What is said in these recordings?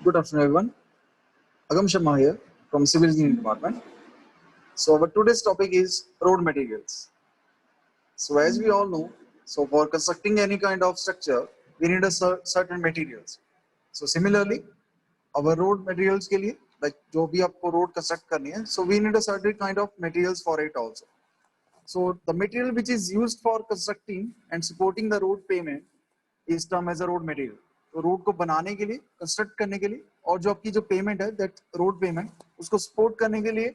Good afternoon, everyone. Agam Sharma here from Civil Engineering Department. So our today's topic is road materials. So as we all know, so for constructing any kind of structure, we need a certain materials. So similarly, our road materials के लिए, like जो भी आपको road construct करनी है, so we need a certain kind of materials for it also. So the material which is used for constructing and supporting the road pavement is termed as a road material. तो road को बनाने के लिए, construct करने के लिए और जो आपकी जो पेमेंट है दैट रोड पेमेंट उसको सपोर्ट करने के लिए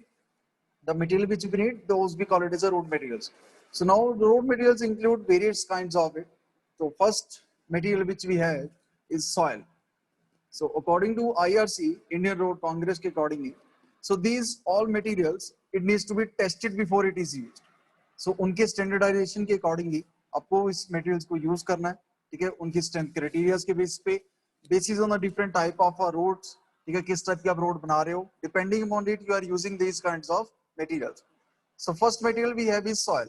the material which we need those we call it as a road materials. So now the road materials include various kinds of it. So first material which we have is soil. So according to IRC, Indian Road Congress के accordingly, so these all materials it needs to be tested before it is used. So उनके standardization के accordingly आपको इस materials को use करना है, ठीक है? उनकी strength criteria के base पे, basis on the different type of roads, ठीक है? किस type की आप road बना रहे हो, depending upon it you are using these kinds of materials. So first material we have is soil.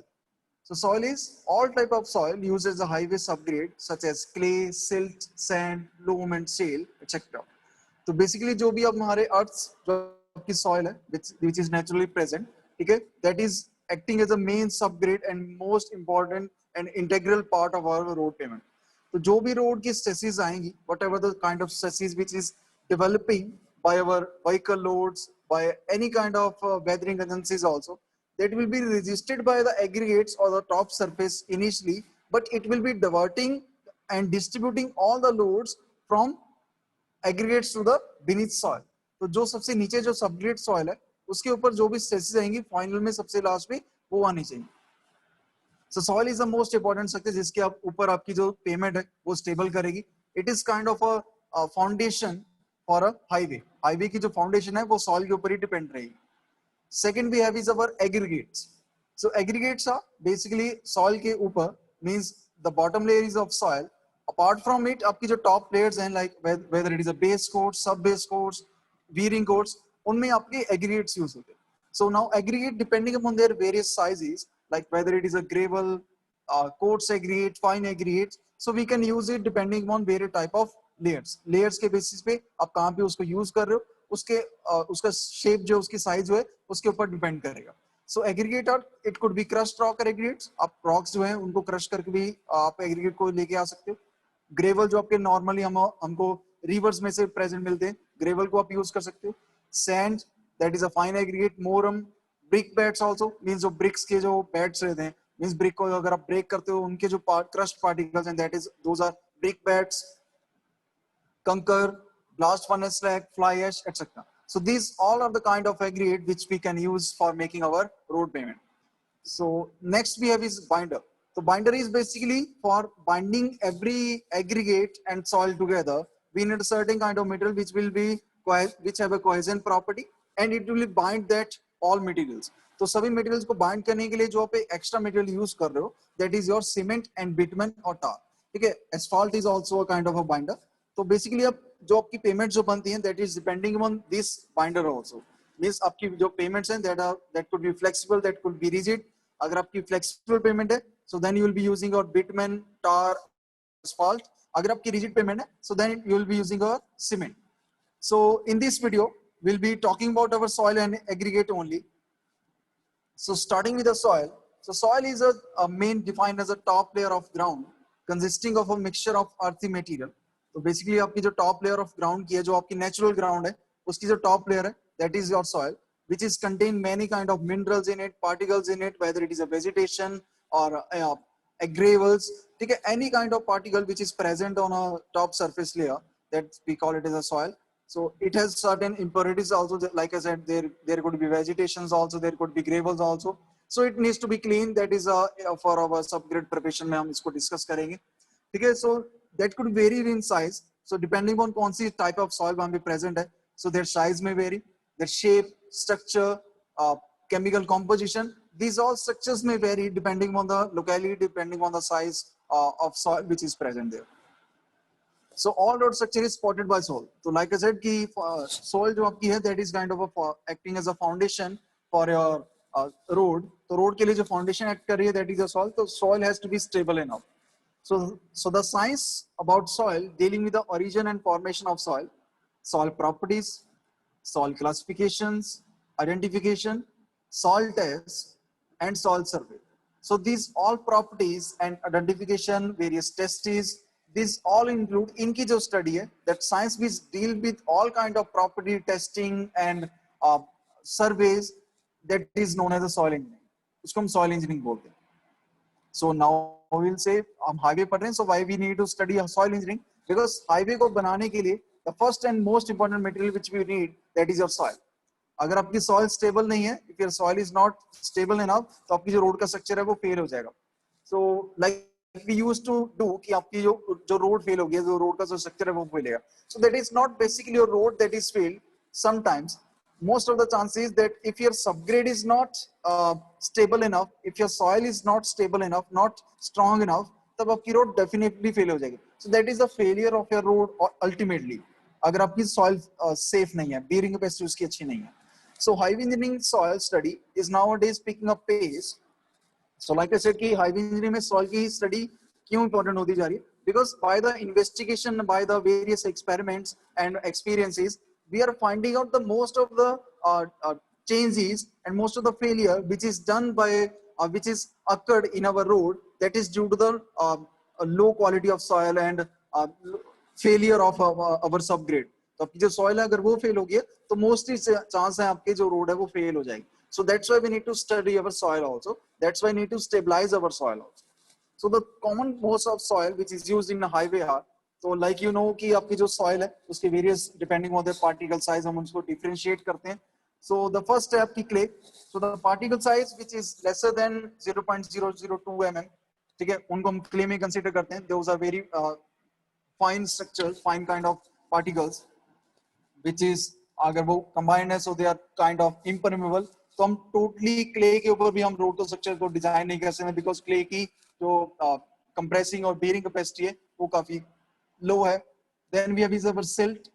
So soil is all type of soil used as a highway subgrade such as clay, silt, sand, loam and shale, etc. So basically जो भी अब हमारे अर्थ जो आपकी soil है which is naturally present, ठीक है, that is acting as a main subgrade and most important and integral part of our road pavement. तो जो भी road की stresses आएंगी, whatever the kind of stresses which is developing by our vehicle loads, by any kind of weathering agencies also, that will be resisted by the aggregates or the top surface initially, but it will be diverting and distributing all the loads from aggregates to the beneath soil. तो जो सबसे नीचे जो subgrade soil है उसके ऊपर जो भी stresses आएंगी फाइनल में सबसे लास्ट में वो आनी चाहिए. So soil is the most important structure जिसके आप ऊपर आपकी जो पेमेंट है वो स्टेबल करेगी. It is kind of a foundation for a highway. Highway की जो foundation है वो soil के ऊपर ही depend रहेगी. Second we have is our aggregates. So aggregates are basically soil के ऊपर means the bottom layer is of soil. Apart from it, आपकी जो top layers हैं like whether it is a base coat, sub base coats, wearing coats, उनमें आपके aggregates use होते हैं. So now aggregate depending upon their various sizes, like whether it is a gravel, coats aggregate, fine aggregate. So we can use it depending on various type of layers. Layers के basis पे आप कहाँ पे उसको use कर रहे हो, उसका shape जो उसकी size है उसके ऊपर depend करेगा. So aggregate और it could be crushed rock aggregates. आप rocks जो हैं उनको crush करके भी आप aggregate को लेके आ सकते हो. Gravel जो आपके normally हमको rivers में से present मिलते हैं, gravel को आप use कर सकते हो. Sand that is a fine aggregate. Morum, brick beds also means जो bricks के जो beds रहते हैं, means brick को अगर आप break करते हो उनके जो crushed particles and that is those are brick beds. Conquer, blast furnace slag, fly ash, etc. So these all are the kind of aggregate which we can use for making our road pavement. So next we have is binder. So binder is basically for binding every aggregate and soil together. We need a certain kind of material which have a cohesion property and it will bind that all materials. तो सभी materials को bind करने के लिए जो आप extra material use कर रहे हो, that is your cement and bitumen or tar. ठीक है, asphalt is also a kind of a binder. तो बेसिकली अब जो आपकी पेमेंट जो बनती हैं that is depending on this binder also. Means आपकी जो पेमेंट्स हैं that could be flexible, that could be rigid. अगर आपकी फ्लेक्सिबल पेमेंट है so then you will be using your bitumen, tar, asphalt. अगर आपकी रिजिड पेमेंट है so then you will be using your cement. So in this video we'll be talking about our soil and aggregate only. So starting with the soil. So soil is a main defined as a top layer of ground consisting of a mixture of earthy material. तो basically आपकी जो top layer of ground की है, जो आपकी natural ground है उसकी जो टॉप लेयर है that is your soil which is contain many kind of minerals in it, particles in it, whether it is a vegetation और gravels, ठीक है, any kind of particle which is present on a top surface layer that we call it as a soil. So it has certain impurities also, like I said, there could be vegetations also, there could be gravels also. So it needs to be clean. That is for our subgrade preparation में हम इसको discuss करेंगे, ठीक है. So that could vary in size. So depending on कौन सी type of soil वहाँ पे present है, so their size may vary, their shape, structure, chemical composition. These all structures may vary depending on the locality, depending on the size of soil which is present there. So all road structure is supported by soil. So like I said कि soil जो आपकी है that is kind of acting as a foundation for your road. तो road के लिए जो foundation act कर रही है that is a soil. तो soil has to be stable enough. So the science about soil dealing with the origin and formation of soil. soil properties, soil classifications, identification, soil test, and soil survey. So these all properties and identification, various tests, these all include इनकी जो study है, that science will deal with all kind of property testing and surveys, that is known as a soil engineering. उसको हम soil engineering बोलते हैं. So now we'll say हम highway पढ़ रहे हैं, so why we need to study soil engineering? Because highway को बनाने के लिए the first and most important material which we need, that is your soil. अगर आपकी soil stable नहीं है, if your soil is not stable enough, तो आपकी जो road का structure है वो fail हो जाएगा. So like we used to do कि आपकी जो road fail हो गया, जो road का जो structure है वो fail होगा. So that is not basically your road that is failed. Sometimes most of the chances that if your subgrade is not stable enough, if your soil is not stable enough, not strong enough, तब आपकी road definitely fail हो जाएगी. So that is the failure of your road ultimately. अगर आपकी soil safe नहीं है, bearing capacity उसकी अच्छी नहीं है. So highway engineering soil study is nowadays picking up pace. So like I said कि highway engineering में soil की study क्यों important होती जा रही है? Because by the investigation, by the various experiments and experiences, we are finding out the most of the changes and most of the failure which is done by which is occurred in our road, that is due to the low quality of soil and failure of our subgrade. तो आपकी जो soil है अगर वो fail हो गया तो mostly chance है आपके जो road है वो fail हो जाएगी. So that's why we need to study our soil also. That's why we need to stabilize our soil also. So the common modes of soil which is used in a highway are, so like you know कि आपकी जो soil है उसके various depending on the particle size हम उसको differentiate करते हैं. So the first है आपकी clay. So the particle size which is lesser than 0.002 mm, ठीक है, उनको हम clay में consider करते हैं. Those are very fine structures, fine kind of particles, which is अगर वो combined है, so they are kind of impermeable. तो हम totally clay के ऊपर भी हम road को structure को design नहीं कर सकते because clay की जो compressing और bearing capacity है वो काफी low है. Then we have is our silt.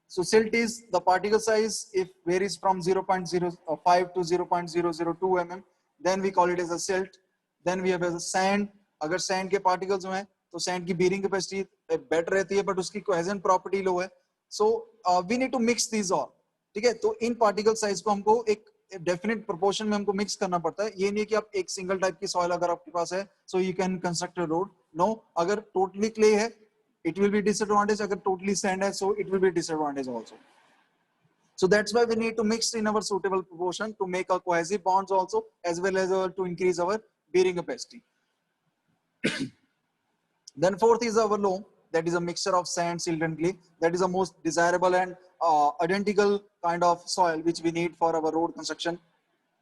So silt is the particle size if varies from 0.05 to 0.002 mm. Then we call it as a silt. Then we have as a sand. अगर sand के particles हैं तो sand की bearing capacity better रहती है but उसकी cohesion property low है. So we need to mix these all. ठीक है, तो इन particle size को हमको एक डेफिनेट प्रोपोर्शन में हमको मिक्स करना पड़ता है. ये नहीं कि आप एक सिंगल टाइप की सॉइल अगर आपके पास है so you can construct a road. No, अगर टोटली क्ले है इट विल बी डिसएडवांटेज, अगर टोटली सैंड है so it will be disadvantage also. So that's why we need to mix in our suitable proportion to make our cohesive bonds also as well as to increase our bearing capacity. Then fourth is our loam, that is a mixture of sand, silt and clay. That is the most desirable and identical kind of soil which we need for our road construction.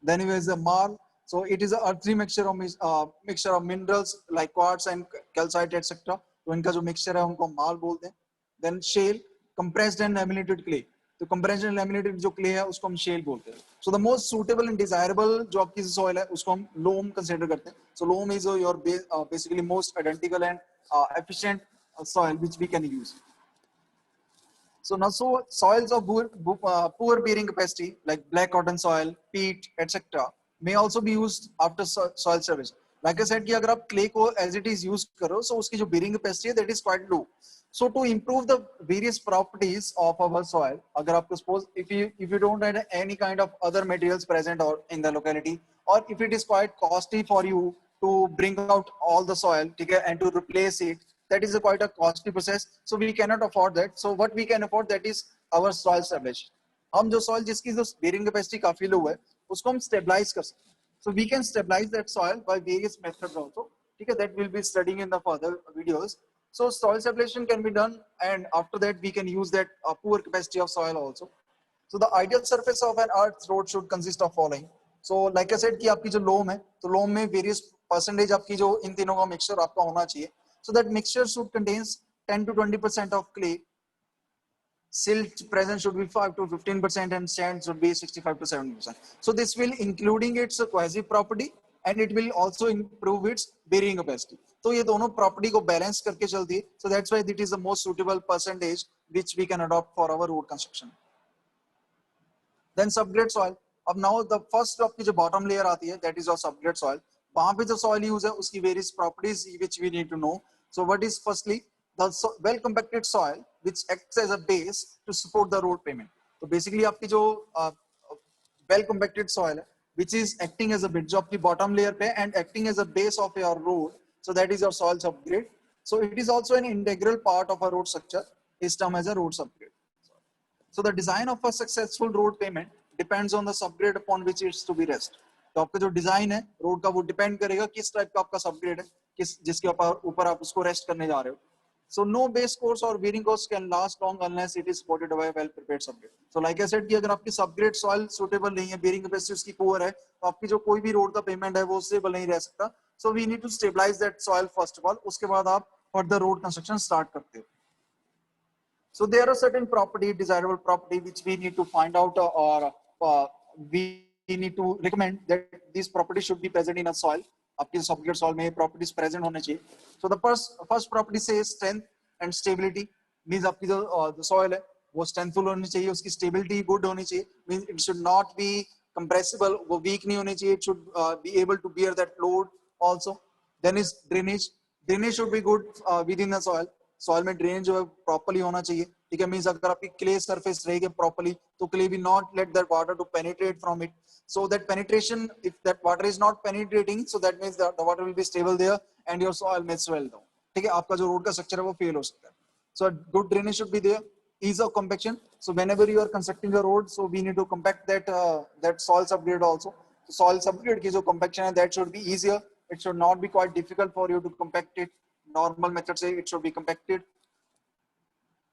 Then there is a marl. So it is a earthy mixture of minerals like quartz and calcite etc. तो इनका जो mixture है उनको marl बोलते हैं. Then shale, compressed and laminated clay. तो compressed and laminated जो clay है उसको हम shale बोलते हैं. So the most suitable and desirable जो आपकी soil है उसको हम loam consider करते हैं. So loam is your basically most identical and efficient soil which we can use. So now, so soils of poor bearing capacity like black cotton soil, peat, etc. may also be used after soil service. Like I said, कि अगर आप clay को as it is use करो, so उसकी जो bearing capacity है that is quite low. So to improve the various properties of our soil, अगर आपको suppose if you don't have any kind of other materials present or in the locality, or if it is quite costly for you to bring out all the soil, ठीक है, and to replace it, that is quite a costly process. So we cannot afford that. So what we can afford, that is our soil stabilization. हम जो soil जिसकी जो bearing capacity काफी low है, उसको हम stabilize कर सकते हैं. So we can stabilize that soil by various methods also. ठीक है, that we'll be studying in the further videos. So soil stabilization can be done, and after that we can use that poor capacity of soil also. So the ideal surface of an earth road should consist of following. So like I said कि आपकी जो loam है, तो loam में various percentage आपकी जो इन तीनों का mixture आपका होना चाहिए. So that mixture should contain 10 to 20% of clay. Silt present should be 5 to 15% and sand should be 65 to 70%. So this will including its cohesive property and it will also improve its bearing capacity. So ये दोनों property को balance करके चलती है. So that's why it is the most suitable percentage which we can adopt for our road construction. Then subgrade soil. अब now the first आपकी जो bottom layer आती है, that is your subgrade soil. वहाँ पे जो soil use है उसकी various properties which we need to know. So what is firstly, the well compacted soil which acts as a base to support the road pavement. तो basically आपकी जो well compacted soil है which is acting as a bit, जो आपकी bottom layer पे and acting as a base of your road, so that is your soil subgrade. So it is also an integral part of a road structure, is termed as a road subgrade. So the design of a successful road pavement depends on the subgrade upon which it's to be rest. तो आपका जो design है road का वो depend करेगा किस type का आपका सबग्रेड है, किस जिसके ऊपर आप उसको रेस्ट करने जा रहे हो. So no base course or wearing course can last long unless it is supported by a well prepared subgrade. So like I said कि अगर आपकी subgrade soil suitable नहीं है, bearing capacity उसकी poor है, तो आपकी जो कोई भी road का pavement है वो stable नहीं रह सकता. So we need to stabilize that soil first of all. उसके बाद आप further road construction start करते हो. So there are certain property, desirable property, which we need to find out or we need to recommend that these properties should be present in a soil. आपके subgrade soil में properties present होने चाहिए. So the first property says strength and stability. Means आपकी जो soil है वो strengthful होनी चाहिए, उसकी stability good होनी चाहिए. Means it should not be compressible, वो weak नहीं होनी चाहिए. It should be able to bear that load also. Then is drainage. Drainage should be good within the soil. Soil में ड्रेन जो है प्रॉपर्ली होना चाहिए. ठीक है, मींस अगर आपकी क्ले सरफेस रहेगी प्रॉपर्ली तो clay will not let that water to penetrate from it. So that penetration, if that water is not penetrating, so that means the water will be stable there and your soil may swell down. ठीक है, आपका जो road का structure है वो fail हो सकता है. So good drainage should be there. Ease of compaction. So whenever you are constructing a road, so we need to compact that soil subgrade also. So soil subgrade की जो compaction है that should be easier. It should not be quite difficult for you to compact it. Normal method say it should be compacted.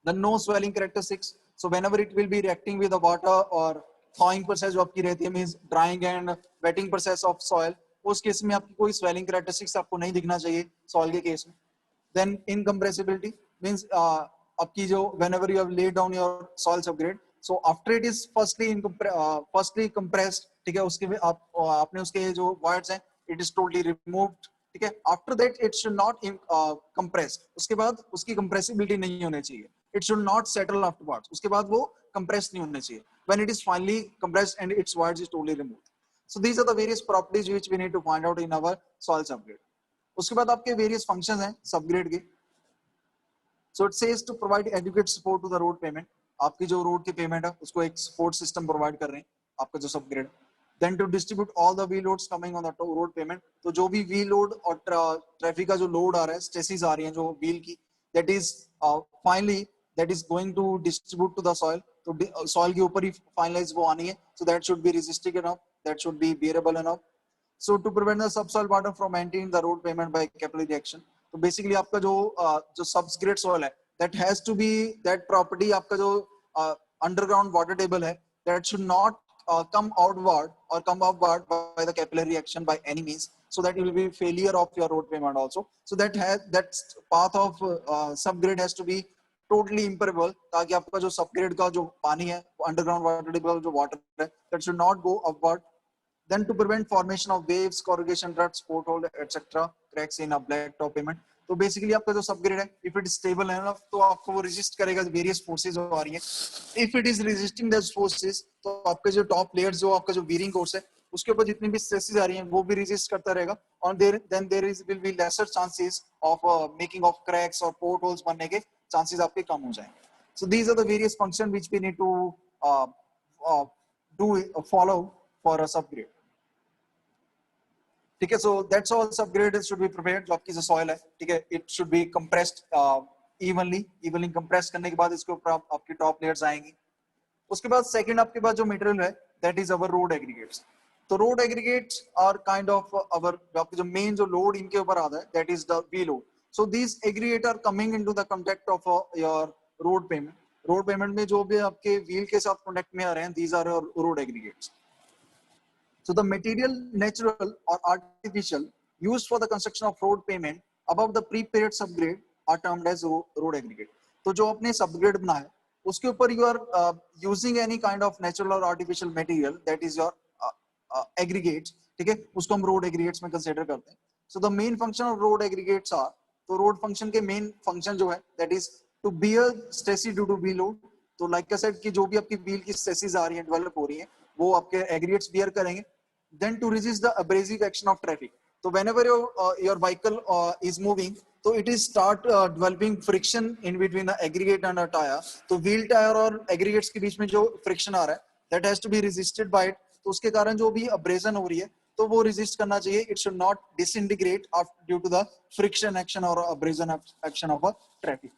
The no swelling characteristics. So whenever it will be reacting with the water or thawing process जो आपकी रहती है, means drying and wetting process of soil, उस case में आपकी कोई swelling characteristics आपको नहीं दिखना चाहिए soil के केस में. Then incompressibility means आपकी जो whenever you have laid down your soil subgrade, so after it is firstly compressed, ठीक है, उसके आपने उसके जो voids हैं it is totally removed. ठीक है, after that it should not compress. उसके बाद उसकी compressibility नहीं होनी चाहिए. It should not settle afterwards. उसके बाद वो compressed नहीं होने चाहिए. When it is finally compressed and its voids is totally removed. So these are the various properties which we need to find out in our soil subgrade. उसके बाद आपके various functions हैं subgrade के. So it says to provide adequate support to the road pavement. आपकी जो road की pavement है उसको एक support system provide कर रहे हैं आपका जो subgrade. Then to distribute all the wheel loads coming on the road pavement. तो जो भी wheel load और traffic का जो load आ रहा है, stresses आ रही हैं जो wheel की, that is finally that is going to distribute to the soil. तो soil के ऊपर ही finalize वो आनी है. So that should be resisting enough. That should be bearable enough. So to prevent the subsoil water from entering the road pavement by capillary action. तो basically आपका जो subgrade soil है that has to be that property, आपका जो underground water table है that should not come outward or come upward by the capillary action by any means, so that it will be failure of your road pavement also. So that path of subgrade has to be totally impermeable, ताकि आपका जो subgrade का जो पानी है underground water table जो water है that should not go upward. Then to prevent formation of waves, corrugation, ruts, pothole, etc., cracks in a black top pavement. तो बेसिकली आपका जो सबग्रेड है, if it is stable enough, तो आपको वो resist करेगा various forces जो आ रही हैं. If it is resisting those forces, तो आपके जो top layers जो आपका जो wearing course है, उसके ऊपर जितनी भी stresses आ रही हैं, वो भी resist करता रहेगा. और then there will be lesser chances of making of cracks or potholes बनने के chances आपके कम हो जाएंगे. So these are the various functions which we need to follow for a subgrade. ठीक है, so that's all subgrade should be prepared. जो आपकी जो soil है, ठीक है, it should be compressed evenly compressed करने के बाद इसके ऊपर आपकी top layers आएंगी. उसके बाद second आपके पास जो material है, that is our road aggregates. तो road aggregates are kind of our आपके जो main जो load इनके ऊपर आता है, that is the wheel load. So these aggregates are coming into the contact of your road pavement. Road pavement में जो भी आपके wheel के साथ contact में आ रहे हैं, these are your road aggregates. So the material, natural or artificial, used for the construction of road pavement above the pre-prepared subgrade are termed as road aggregate. तो जो आपने subgrade बनाया है, उसके ऊपर you are using any kind of natural or artificial material, that is your aggregates. ठीक है, उसको हम road aggregates में consider करते हैं. So the main function of road aggregates are, तो road function के main function जो है, that is to bear stresses due to wheel load. तो like I said कि जो भी आपकी wheel की stresses आ रही हैं, develop हो रही हैं, वो आपके aggregates bear करेंगे. Then to resist the abrasive action of traffic. So whenever your vehicle is moving, तो it is start developing friction in between the aggregate and a tyre. तो व्हील टायर और aggregates के बीच में जो friction आ रहा है that has to be resisted by it. तो उसके कारण जो भी अब्रेजन हो रही है तो वो रेजिस्ट करना चाहिए। It should not disintegrate due to the friction action और abrasion action of a traffic.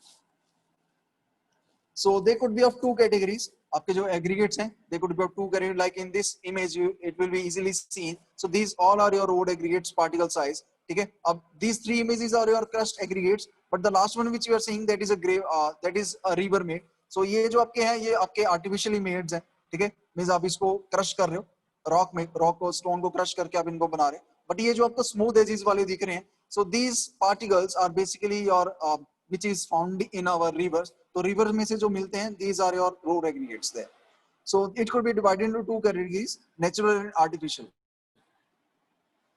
So they could be of two categories. आपके जो aggregates हैं, they could be of two categories. Like in this image, it will be easily seen. So these all are your road aggregates particle size. ठीक है? अब these three images are your crushed aggregates, but the last one which you are seeing that is a that is a river made. So ये जो आपके हैं ये आपके artificially made हैं. ठीक है? Means आप इसको crush कर रहे हो, rock को stone को crush करके आप इनको बना रहे हो. But ये जो आपको smooth edges वाले दिख रहे हैं, so these particles are basically your which is found in our rivers. तो रिवर में से जो मिलते हैं these are your road aggregates there. So it could be divided into two categories, natural and artificial.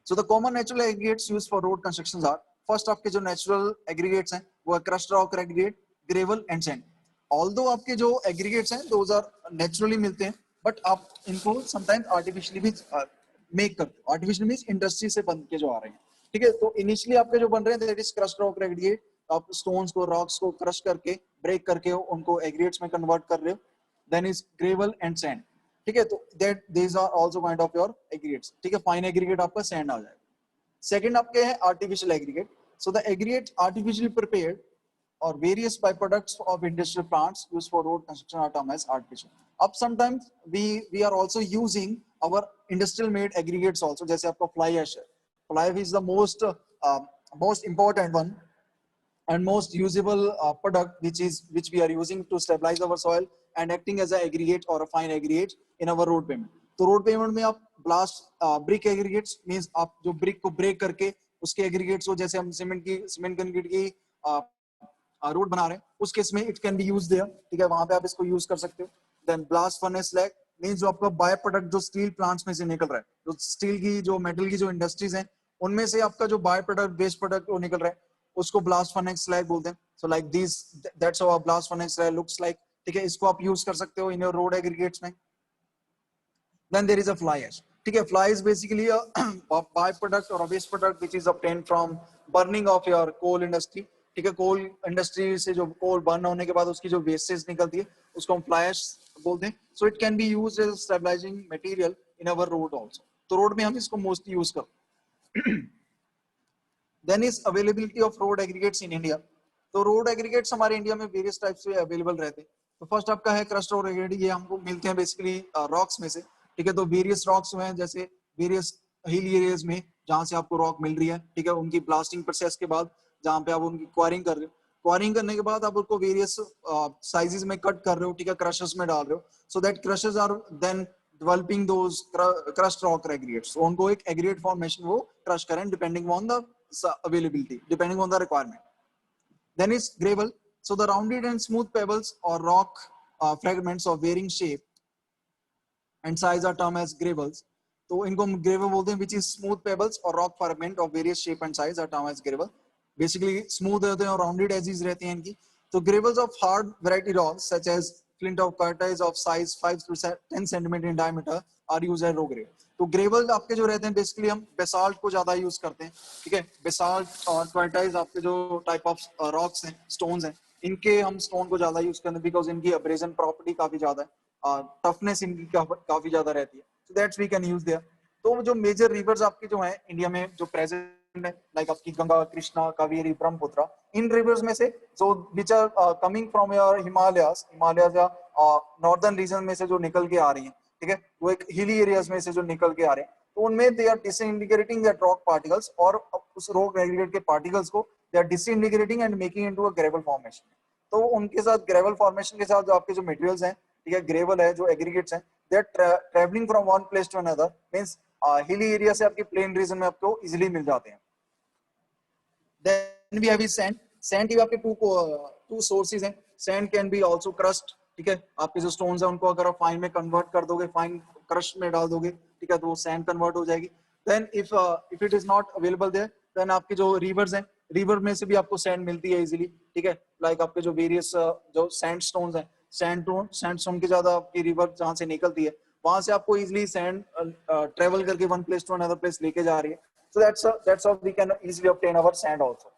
So the common natural aggregates used for road constructions are, first आपके जो natural aggregates हैं वो crushed rock aggregate, gravel and sand. Although आपके जो aggregates हैं those are naturally मिलते हैं, but आप इनको sometimes artificially भी make करते हो. Artificially means industry से बन के जो आ रहे हैं. ठीक है? तो initially आपके जो बन रहे हैं that is crushed rock aggregate. आप स्टोन्स को रॉक्स को क्रश करके ब्रेक करके उनको एग्रीगेट्स में कन्वर्ट कर रहे हो. Then is gravel and sand. ठीक है? तो that these are also kind of your aggregates. ठीक है? फाइन एग्रीगेट आपका सैंड आ जाएगा. सेकंड आपके है artificial aggregate. So the aggregate artificially prepared और various by products of industrial plants used for road construction are termed as artificial. अब sometimes we are also using our industrial made aggregates also. जैसे आपका fly ash है. Fly is the most important one and most usable product which we are using to stabilize our soil and acting as a aggregate or a fine aggregate in our road pavement. तो road pavement में आप blast brick aggregates means आप जो brick को break करके उसके aggregates को, जैसे हम सीमेंट कंक्रीट की रोड बना रहे हैं उस केस में it can be used there. ठीक है? वहां पे आप इसको यूज कर सकते हो. Then blast furnace slag means जो आपका बाय प्रोडक्ट जो स्टील प्लांट्स में से निकल रहा है, जो स्टील की जो मेटल की जो इंडस्ट्रीज हैं उनमें से आपका जो बाय प्रोडक्ट वेस्ट प्रोडक्ट वो निकल रहा है उसको ब्लास्ट फर्नेस स्लैग बोलते हैं. So like this that's how a blast furnace slag looks like. ठीक है? इसको आप यूज कर सकते हो इन योर रोड एग्रीगेट्स में. Then there is a fly ash. ठीक है? Fly is basically a by product और a waste product which is obtained from burning of your coal industry. ठीक है? कोल इंडस्ट्री से जो कोल बर्न होने के बाद उसकी जो वेस्टेज निकलती है उसको हम फ्लाई ऐश बोलते हैं. So it can be used as a stabilising material in our road also. तो रोड में हम इसको मोस्टली यूज करते हैं. Then is availability of road aggregates in India. तो road aggregates हमारे इंडिया में various types से available रहते हैं. तो first आपका है crushed road aggregate. ये हमको मिलते हैं basically rocks में से. ठीक है? तो various rocks में जैसे various hill areas में जहाँ से आपको rock मिल रही है. ठीक है? उनकी blasting process के बाद जहाँ पे आप उनकी quarrying कर रहे हो, quarrying करने के बाद आप उनको various sizes में cut कर रहे हो. ठीक है? crushers में डाल रहे हो. So that crushers are then developing those crushed rock aggregates. So उनको एक aggregate formation वो crush करें depending on the availability, depending on the requirement. Then is gravel. So the rounded and smooth pebbles or rock fragments of varying shape and size are termed as gravels. तो इनको gravel बोलते हैं, which is smooth pebbles or rock fragment of various shape and size are termed as gravel. Basically smooth रहते हैं और rounded edges रहती हैं इनकी. तो gravels of hard variety rocks such as flint of quartz of size 5 to 10 centimeter in diameter are used as rock gravel. तो gravel आपके जो रहते हैं बेसिकली हम बेसाल्ट को ज्यादा यूज करते हैं. ठीक है? बेसाल्ट और क्वार्टाइज आपके जो टाइप ऑफ रॉक्स हैं, स्टोन्स हैं, इनके हम स्टोन को ज्यादा यूज करते हैं बिकॉज इनकी अब्रेजन प्रॉपर्टी काफी ज्यादा है, टफनेस इनकी काफी ज्यादा रहती है. So that's we can use there. तो जो मेजर रिवर्स आपकी जो है इंडिया में जो प्रेजेंट है लाइक आपकी गंगा, कृष्णा, कावेरी, ब्रह्मपुत्र, इन रिवर्स में से जो which are coming from your Himalayas या नॉर्दर्न रीजन में से जो निकल के आ रही है. ठीक है? वो एक हिली एरियाज में से जो निकल के आ रहे हैं तो उनमें they are disintegrating that rock particles और उस रॉक एग्रीगेट के पार्टिकल्स को they are disintegrating and making into a gravel formation. तो उनके साथ ग्रेवल फॉर्मेशन के साथ जो आपके जो मटेरियल्स हैं, ठीक है, ग्रेवल है, जो एग्रीगेट्स हैं, they are travelling from one place to another. Means hilly area से आपके प्लेन रीजन में आपको इजीली मिल जाते हैं. Then we have is sand. Sand की आपके two sources हैं. Sand can be also crushed. ठीक है? आपके जो stones हैं उनको अगर आप फाइन में कन्वर्ट कर दोगे, फाइन क्रश में डाल दोगे, ठीक है, तो वो सैंड कन्वर्ट हो जाएगी. Then if it is not available there, then आपके जो rivers हैं, रिवर में से भी आपको सैंड मिलती है इजीली. ठीक है? लाइक आपके जो वेरियस जो सैंड स्टोन्स हैं, सैंडस्टोन की ज्यादा आपकी रिवर जहाँ से निकलती है वहां से आपको इजीली सैंड ट्रेवल करके one place to another place लेके जा रही है. So that's how we can easily obtain our sand also.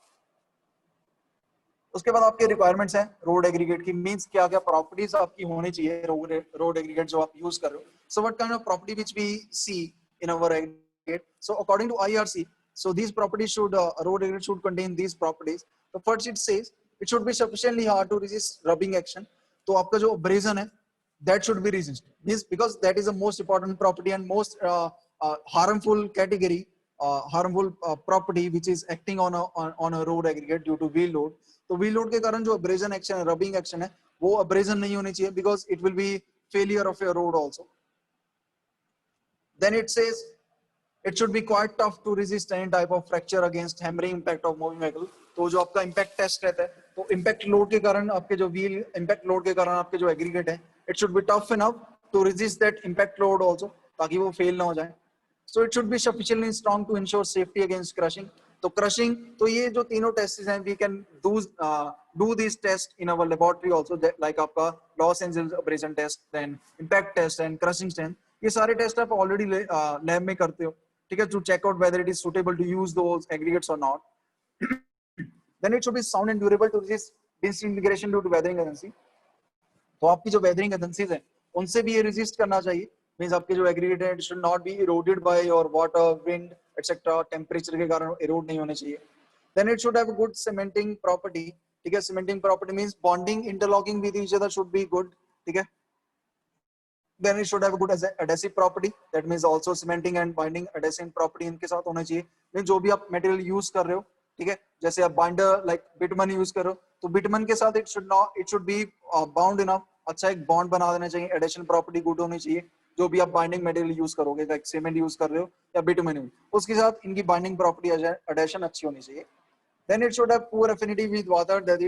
उसके बाद आपके रिक्वायरमेंट्स हैं रोड एग्रीगेट की, मींस क्या क्या प्रॉपर्टीज आपकी होनी चाहिए रोड एग्रीगेट जो आप यूज कर रहे हो. So what kind of property which we see in our aggregate. So according to IRC, so these properties should road aggregate should contain these properties. The first it says it should be sufficiently hard to resist rubbing action. तो आपका जो abrasion है that should be resist, means because that is the most important property and most harmful category, harmful property which is acting on a road aggregate due to wheel load. तो wheel load के कारण जो abrasion action है, rubbing action है, वो abrasion नहीं होनी चाहिए because it will be failure of your road also. Then it says it should be quite tough to resist any type of fracture against hammering impact of moving vehicle. तो जो आपका impact test रहता है, तो impact load के कारण आपके जो wheel impact load के कारण आपके जो aggregate है, it should be tough enough to resist that impact load also, ताकि वो fail ना हो जाए. So it should be sufficiently strong to ensure safety against crushing. तो crushing, तो ये जो तीनों tests हैं, we can do these tests in our laboratory also, like आपका Los Angeles abrasion test, then impact test and crushing test. ये सारे test आप ऑलरेडी लैब में करते हो, ठीक है, to check out whether it is suitable to use those aggregates और not. Then it should be sound and durable to resist disintegration due to weathering agency. तो आपकी जो वेदरिंग एजेंसीज हैं उनसे भी ये रेजिस्ट करना चाहिए. मींस आपके जो एग्रीगेट है, it should not be eroded by your water, wind etcetera, temperature के कारण इरोड नहीं होने चाहिए. Then it should have a good cementing property. ठीक है, cementing property means bonding, interlocking with each other should be good. ठीक है, then it should have a good adhesive property, that means also cementing and binding adhesive property इनके साथ होना चाहिए. Means जो भी आप मटेरियल यूज कर रहे हो, ठीक है, जैसे आप बाइंडर लाइक बिटमन यूज कर रहे हो, तो बिटमन के साथ it should be bound enough, अच्छा एक बॉन्ड बना देना चाहिए. एडिशन प्रॉपर्टी गुड होनी चाहिए. जो भी आप बाइंडिंग मटेरियल यूज करोगे, लाइक सीमेंट यूज कर रहे हो या बिटमन, उसके साथ इनकी बाइंडिंग प्रॉपर्टी एडिशन अच्छी होनी चाहिए. Then it should have poor affinity with water, that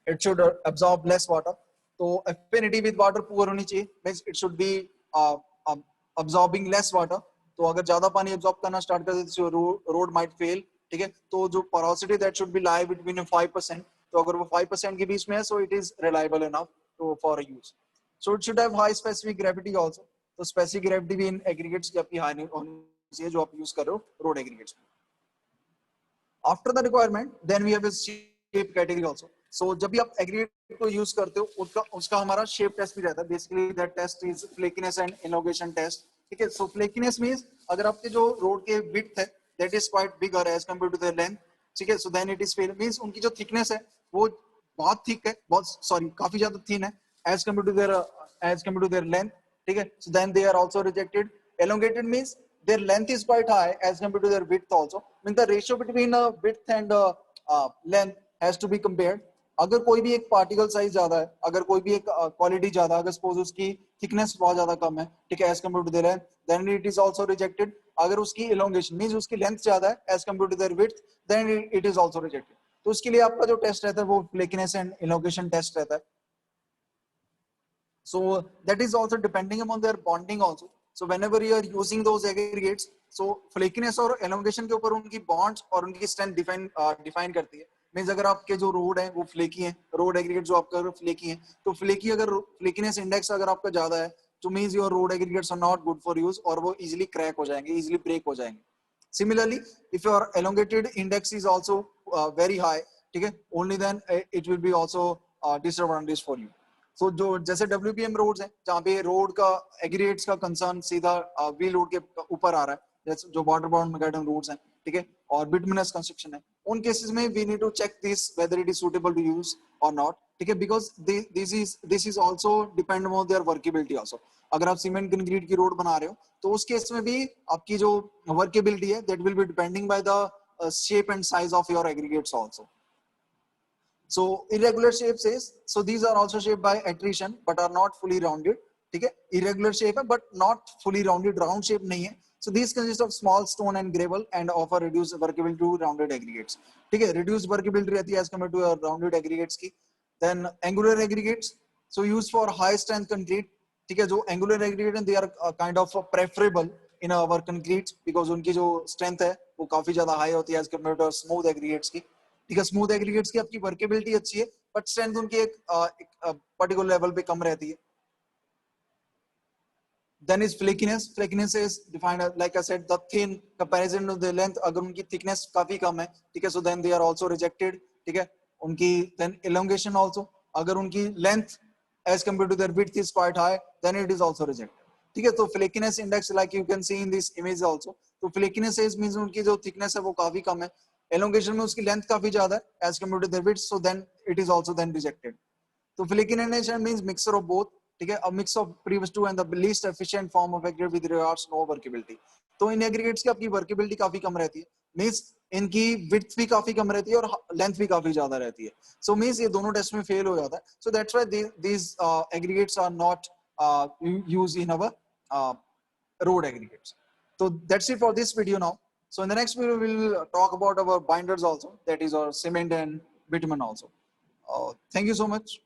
it should absorb less water. तो affinity with water पुअर होनी चाहिए, means it should be absorbing less water. तो अगर ज्यादा पानी absorb करना स्टार्ट कर दे तो रोड might fail. ठीक है, तो जो porosity that should be lie between 5%. तो अगर वो 5% के बीच में है, so it is reliable enough to for use. So it should have high specific gravity also. तो specific gravity भी इन aggregates की आपकी high होनी चाहिए जो आप यूज कर रहे हो रोड aggregates में. After the requirement, then we have a shape category also. So जब भी आप एग्रीगेट को यूज करते हो, उसका हमारा शेप टेस्ट भी रहता है. Basically that test is flakiness and elongation test. ठीक है, सो फ्लेकीनेस मींस अगर आपके जो रोड के विड्थ है that is quite bigger as compare to their length. ठीक है, so then it is fail, means उनकी जो थिकनेस है वो बहुत थिक है, काफी ज्यादा थिन है as compare to their length. ठीक है, so then they are also rejected. Elongated means their length is quite high as compared to their width also. Means the ratio between width and length has to be compared. अगर कोई भी एक particle size ज्यादा है, अगर कोई भी एक क्वालिटी ज्यादा, अगर सपोज उसकी थिकनेस बहुत ज्यादा कम है, ठीक है, as compare to their length, then it is also rejected. अगर उसकी इलोंगेशन मींस उसकी लेंथ ज्यादा है as compare to their width, then it is also rejected. तो उसके लिए आपका जो टेस्ट रहता है वो फ्लेकीनेस एंड इलोंगेशन टेस्ट रहता है. So that is also depending upon their bonding also. So whenever you are using those aggregates, so flakiness और elongation के ऊपर उनकी bonds और उनकी strength define करती है. मींस अगर आपके जो रोड है वो फ्लेकी है, रोड एग्रीगेट जो आपका फ्लेकी है, तो फ्लेकी अगर फ्लेकीनेस इंडेक्स अगर आपका ज्यादा है, तो means your road aggregates are not good for use और वो इजीली क्रैक हो जाएंगे, इजीली ब्रेक हो जाएंगे. Similarly if your elongated index is also very high, ठीक है, only then it will be also disadvantage for you. So जो जैसे WPM रोड्स हैं जहाँ पे रोड का एग्रीगेट्स का कंसर्न सीधा व्हील लोड के ऊपर आ रहा है, जैसे जो वाटर बाउंड मैकेडम रोड्स हैं, ठीक है, और बिटुमिनस कंस्ट्रक्शन है, उन केसेस में we need to check this whether it is suitable to use और नॉट. ठीक है, because this is also depend on their workability also. अगर आप सीमेंट कंक्रीट की रोड बना रहे हो तो उस केस में भी आपकी जो वर्केबिलिटी है that will be depending by the shape and size of your aggregates also. So irregular shapes is, so these are also shaped by attrition but are not fully rounded. ठीक है, irregular shape है but not fully rounded, round shape नहीं है. So these consist of small stone and gravel and offer reduced workability to rounded aggregates. ठीक है, reduced workability रहती है as compared to rounded aggregates की. Then angular aggregates, so used for high strength concrete. ठीक है, जो angular aggregate they are kind of preferable in our concrete because उनकी जो strength है वो काफी ज्यादा high होती है as compared to smooth aggregates की. ठीक है, स्मूथ एग्रीगेट्स की आपकी वर्केबिलिटी अच्छी है बट स्ट्रेंथ उनकी एक पर्टिकुलर लेवल पे कम रहती है. Then is flakiness. Flakiness is defined like I said the thin comparison to the length. अगर उनकी थिकनेस काफी कम है, ठीक है, so then they are also rejected. ठीक है, उनकी then elongation also, अगर उनकी length as compared to their width is quite high, then it is also rejected. ठीक है, तो flakiness index like you can see in this image also, तो flakiness is means उनकी जो thickness है वो काफी कम है, elongation में उसकी length काफी ज्यादा है as compared to their width, so then it is also then rejected. तो flakiness means mixture of both, ठीक है, a mix of previous two and the least efficient form of aggregate with regards no workability. तो इन aggregates की आपकी workability काफी कम रहती है, means इनकी विड्थ भी काफी कम रहती है और लेंथ भी काफी ज्यादा रहती है, सो मींस ये दोनों टेस्ट में फेल हो जाता है, so that's why these aggregates are not used in our road aggregates. So that's it for this video now. So in the next video we will talk about our binders also, that is our cement and bitumen also. Thank you so much.